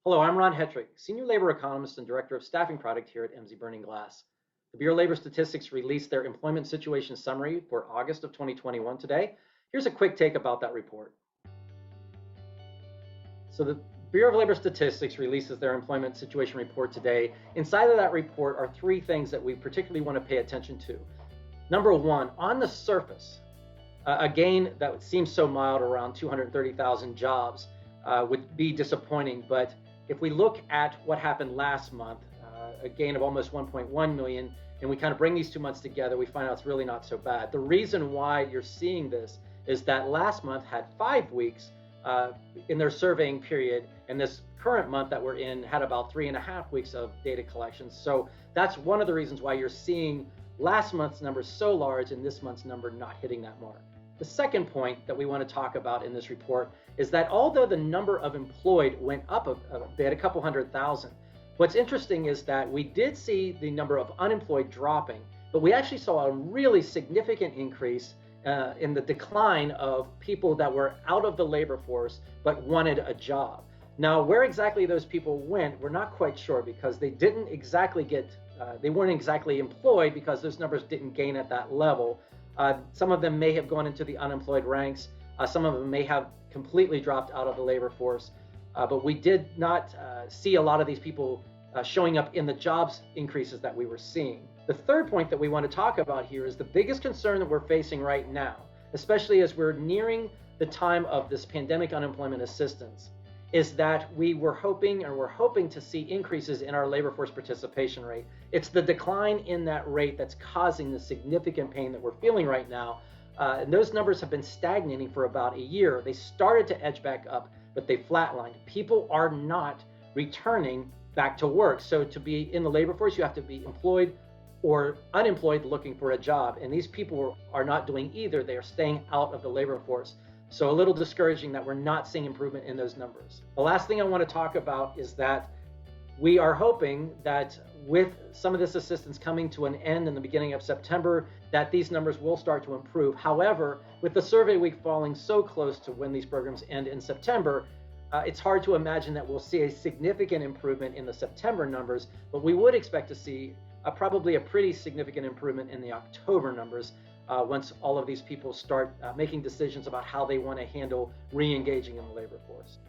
Hello, I'm Ron Hetrick, Senior Labor Economist and Director of Staffing Product here at Emsi Burning Glass. The Bureau of Labor Statistics released their employment situation summary for August of 2021 today. Here's a quick take about that report. So the Bureau of Labor Statistics releases their employment situation report today. Inside of that report are three things that we particularly want to pay attention to. Number one, on the surface, a gain that seems so mild, around 230,000 jobs, would be disappointing, but if we look at what happened last month, a gain of almost 1.1 million, and we kind of bring these 2 months together, we find out it's really not so bad. The reason why you're seeing this is that last month had 5 weeks in their surveying period, and this current month that we're in had about 3.5 weeks of data collection. So that's one of the reasons why you're seeing last month's number so large and this month's number not hitting that mark. The second point that we want to talk about in this report is that although the number of employed went up a bit, a couple 100,000, what's interesting is that we did see the number of unemployed dropping, but we actually saw a really significant increase in the decline of people that were out of the labor force but wanted a job. Now, where exactly those people went, we're not quite sure, because they didn't exactly they weren't exactly employed, because those numbers didn't gain at that level. Some of them may have gone into the unemployed ranks. Some of them may have completely dropped out of the labor force. But we did not see a lot of these people showing up in the jobs increases that we were seeing. The third point that we want to talk about here is the biggest concern that we're facing right now, especially as we're nearing the time of this pandemic unemployment assistance, is that we're hoping to see increases in our labor force participation rate. It's the decline in that rate that's causing the significant pain that we're feeling right now. And those numbers have been stagnating for about a year. They started to edge back up, but they flatlined. People are not returning back to work. So to be in the labor force, you have to be employed or unemployed looking for a job. And these people are not doing either. They are staying out of the labor force. So a little discouraging that we're not seeing improvement in those numbers. The last thing I want to talk about is that we are hoping that with some of this assistance coming to an end in the beginning of September, that these numbers will start to improve. However, with the survey week falling so close to when these programs end in September, it's hard to imagine that we'll see a significant improvement in the September numbers, but we would expect to see probably a pretty significant improvement in the October numbers once all of these people start making decisions about how they want to handle re-engaging in the labor force.